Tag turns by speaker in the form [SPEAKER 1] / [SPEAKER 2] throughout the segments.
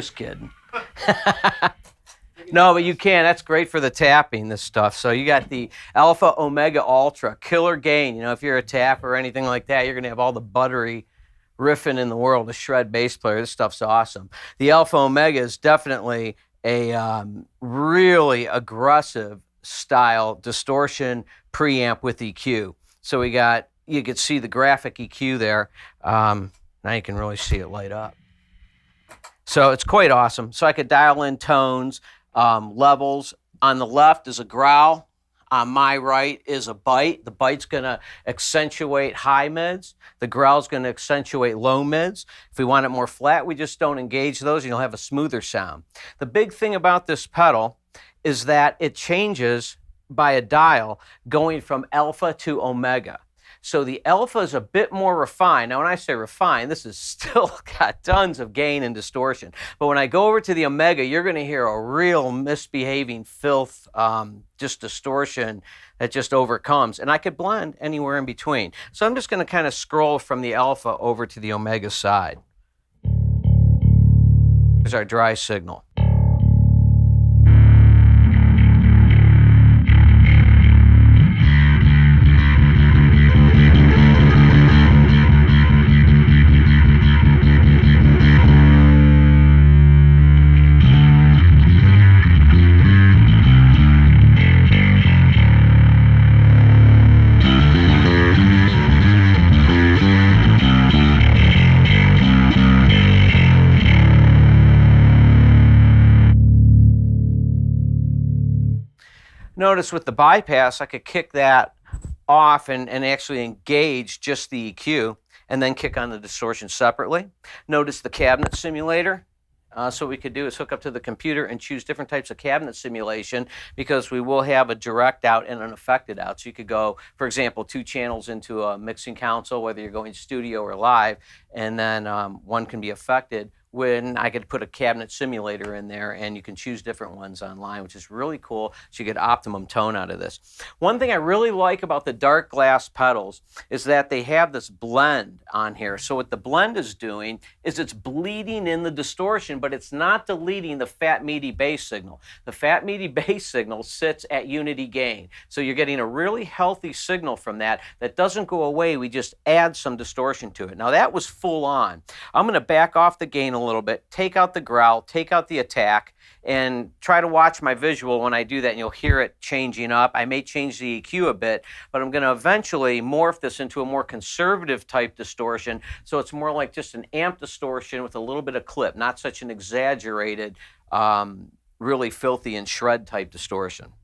[SPEAKER 1] Just kidding. No, but you can. That's great for the tapping, this stuff. So you got the Alpha Omega Ultra, killer gain. You know, if you're a tapper or anything like that, you're going to have all the buttery riffing in the world, a shred bass player. This stuff's awesome. The Alpha Omega is definitely a really aggressive style distortion preamp with EQ. So we got, you can see the graphic EQ there. Now you can really see it light up. So it's quite awesome. So I could dial in tones, levels. On the left is a growl. On my right is a bite. The bite's going to accentuate high mids. The growl's going to accentuate low mids. If we want it more flat, we just don't engage those and you'll have a smoother sound. The big thing about this pedal is that it changes by a dial going from alpha to omega. So the alpha is a bit more refined. Now when I say refined, this is still got tons of gain and distortion. But when I go over to the omega, you're going to hear a real misbehaving filth, just distortion that just overcomes. And I could blend anywhere in between. So I'm just going to kind of scroll from the alpha over to the omega side. Here's our dry signal. Notice with the bypass, I could kick that off and actually engage just the EQ and then kick on the distortion separately. Notice the cabinet simulator. So what we could do is hook up to the computer and choose different types of cabinet simulation because we will have a direct out and an affected out. So you could go, for example, 2 channels into a mixing console, whether you're going studio or live, and then one can be affected. When I could put a cabinet simulator in there and you can choose different ones online, which is really cool, so you get optimum tone out of this. One thing I really like about the Darkglass pedals is that they have this blend on here. So what the blend is doing is it's bleeding in the distortion, but it's not deleting the fat meaty bass signal. The fat meaty bass signal sits at unity gain. So you're getting a really healthy signal from that that doesn't go away, we just add some distortion to it. Now that was full on. I'm going to back off the gain a little bit, take out the growl, take out the attack, and try to watch my visual when I do that, and you'll hear it changing up. I may change the EQ a bit, but I'm going to eventually morph this into a more conservative type distortion, so it's more like just an amp distortion with a little bit of clip, not such an exaggerated, really filthy and shred type distortion.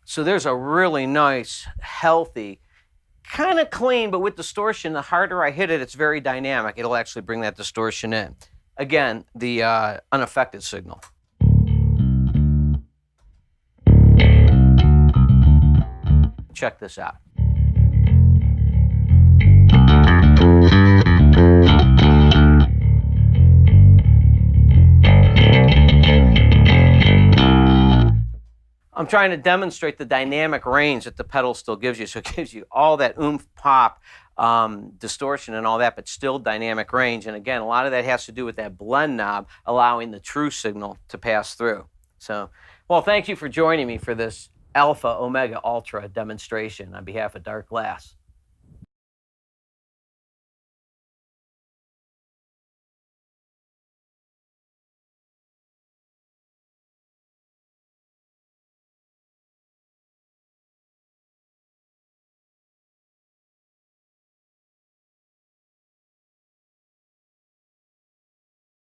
[SPEAKER 1] So there's a really nice, healthy, kind of clean, but with distortion, the harder I hit it, it's very dynamic. It'll actually bring that distortion in. Again, the unaffected signal. Check this out. I'm trying to demonstrate the dynamic range that the pedal still gives you. So it gives you all that oomph, pop, distortion and all that, but still dynamic range. And again, a lot of that has to do with that blend knob allowing the true signal to pass through. So, well, thank you for joining me for this Alpha Omega Ultra demonstration on behalf of Darkglass.